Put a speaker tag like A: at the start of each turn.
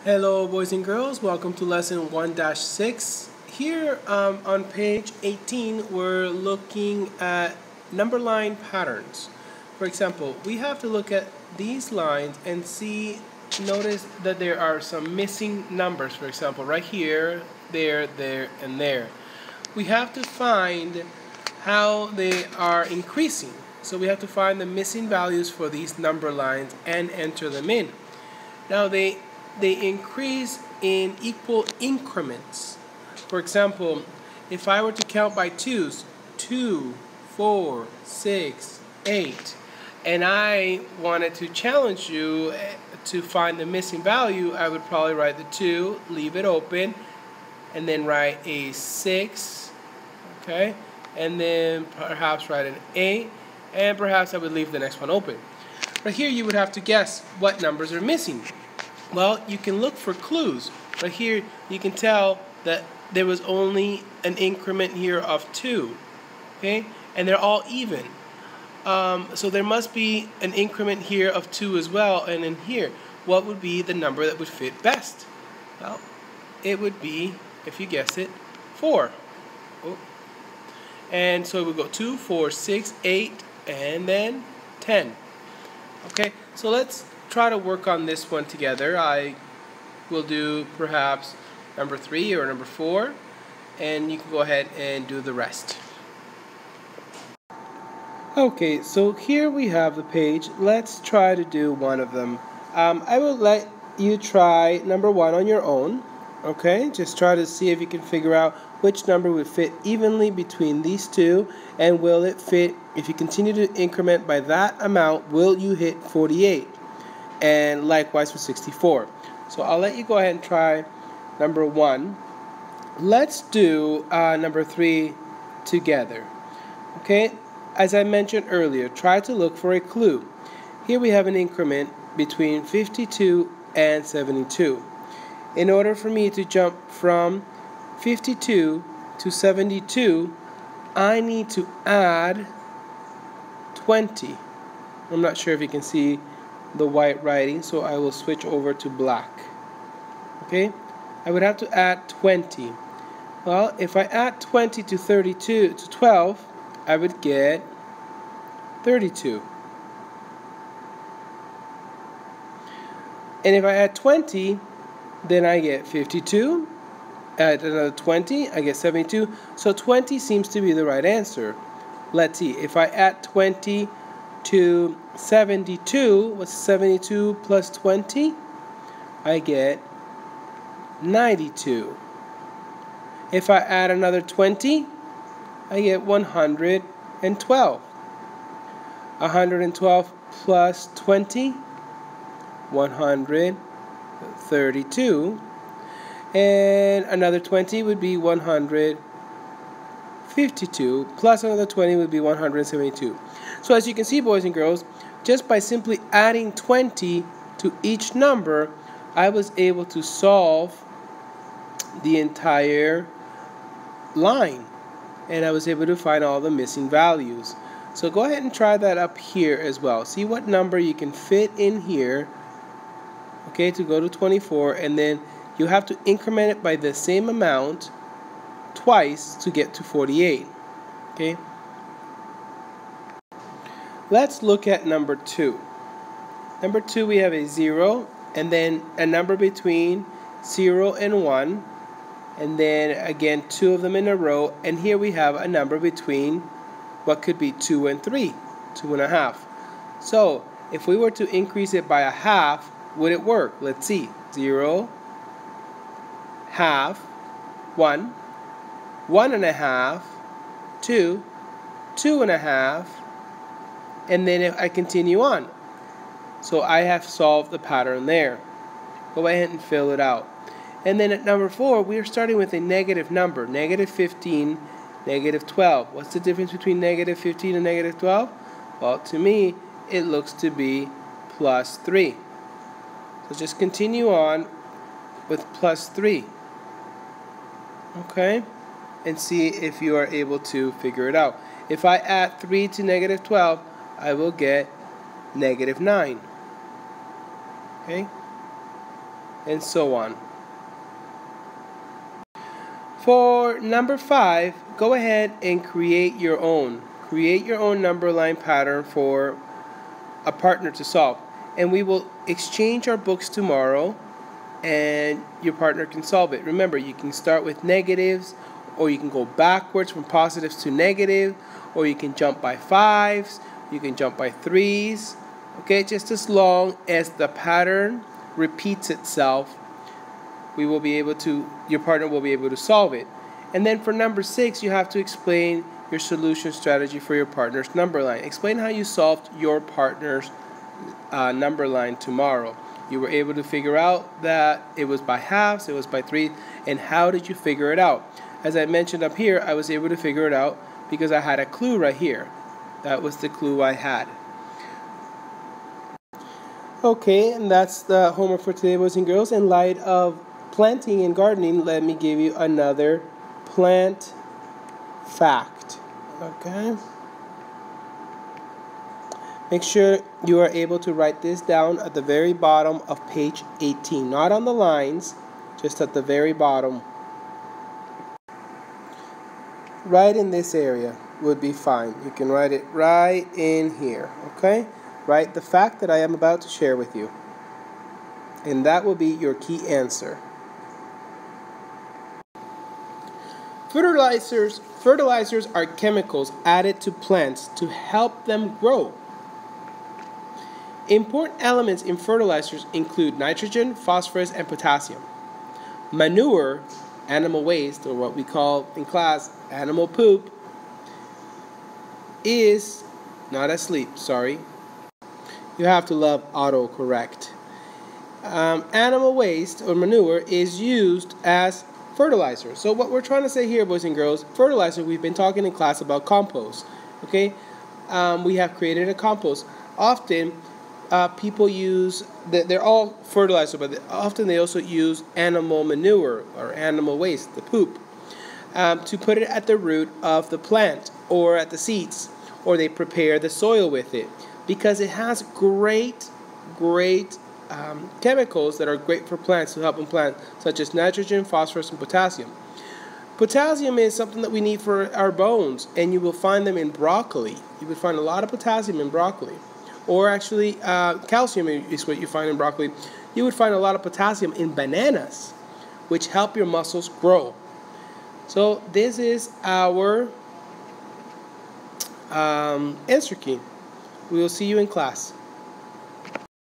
A: Hello boys and girls, welcome to lesson 1-6. Here on page 18 we're looking at number line patterns. For example, we have to look at these lines and notice that there are some missing numbers. For example, right here, there, and there. We have to find how they are increasing. So we have to find the missing values for these number lines and enter them in. Now they increase in equal increments. For example, if I were to count by twos, 2, 4, 6, 8, and I wanted to challenge you to find the missing value, I would probably write the 2, leave it open, and then write a 6, okay, and then perhaps write an 8, and perhaps I would leave the next one open. But here you would have to guess what numbers are missing. Well, you can look for clues. But here you can tell that there was only an increment here of 2. Okay? And they're all even. So there must be an increment here of 2 as well. And in here, what would be the number that would fit best? Well, it would be, if you guess it, 4. Oh. And so we go 2, 4, 6, 8, and then 10. Okay, so let's try to work on this one together. I will do perhaps number 3 or number 4, and you can go ahead and do the rest. Okay, so here we have the page. Let's try to do one of them. I will let you try number 1 on your own. Okay, just try to see if you can figure out which number would fit evenly between these two, and will it fit, if you continue to increment by that amount, will you hit 48? And likewise for 64. So I'll let you go ahead and try number 1. Let's do number 3 together. Okay, as I mentioned earlier, try to look for a clue. Here we have an increment between 52 and 72. In order for me to jump from 52 to 72, I need to add 20. I'm not sure if you can see the white writing, so I will switch over to black. Okay, I would have to add 20. Well, if I add 20 to 32 to 12, I would get 32. And if I add 20, then I get 52. Add another 20, I get 72. So 20 seems to be the right answer. Let's see, if I add 20 to 72, what's 72 plus 20? I get 92. If I add another 20, I get 112. 112 plus 20, 132. And another 20 would be 152, plus another 20 would be 172. So as you can see, boys and girls, just by simply adding 20 to each number, I was able to solve the entire line. And I was able to find all the missing values. So go ahead and try that up here as well. See what number you can fit in here, okay, to go to 24, and then you have to increment it by the same amount twice to get to 48. Okay? Let's look at number 2. Number 2, we have a 0, and then a number between 0 and 1, and then again 2 of them in a row, and here we have a number between what could be 2 and 3, 2.5. So if we were to increase it by a half, would it work? Let's see. 0, half, 1, 1.5, 2, 2.5, and then if I continue on. So I have solved the pattern there. Go ahead and fill it out. And then at number 4, we are starting with a negative number, negative 15, negative 12. What's the difference between negative 15 and negative 12? Well, to me, it looks to be plus 3. So just continue on with plus 3. Okay? And see if you are able to figure it out. If I add 3 to negative 12, I will get negative 9. Okay? and so on. For number 5, go ahead and create your own. Create your own number line pattern for a partner to solve. And we will exchange our books tomorrow and your partner can solve it. Remember, you can start with negatives, or you can go backwards from positives to negative, or you can jump by 5s, you can jump by 3s. Okay, just as long as the pattern repeats itself, your partner will be able to solve it. And then for number 6, you have to explain your solution strategy for your partner's number line. Explain how you solved your partner's number line tomorrow. You were able to figure out that it was by halves, it was by 3, and how did you figure it out? As I mentioned up here, I was able to figure it out because I had a clue right here. That was the clue I had. Okay, and that's the homework for today, boys and girls. In light of planting and gardening, let me give you another plant fact. Okay? Make sure you are able to write this down at the very bottom of page 18. Not on the lines, just at the very bottom. Right in this area would be fine. You can write it right in here. Okay? Write the fact that I am about to share with you. And that will be your key answer. Fertilizers are chemicals added to plants to help them grow. Important elements in fertilizers include nitrogen, phosphorus, and potassium. Manure, animal waste, or what we call in class animal poop, is not asleep, sorry. You have to love autocorrect. Animal waste or manure is used as fertilizer. So what we're trying to say here, boys and girls, fertilizer, we've been talking in class about compost. Okay? We have created a compost. Often, people use, they're all fertilizer, but often they also use animal manure or animal waste, the poop, to put it at the root of the plant or at the seeds, or they prepare the soil with it because it has great chemicals that are great for plants to help them plant, such as nitrogen, phosphorus, and potassium. Potassium is something that we need for our bones, and you will find them in broccoli. You will find a lot of potassium in broccoli. Or actually, calcium is what you find in broccoli. You would find a lot of potassium in bananas, which help your muscles grow. So this is our answer key. We will see you in class.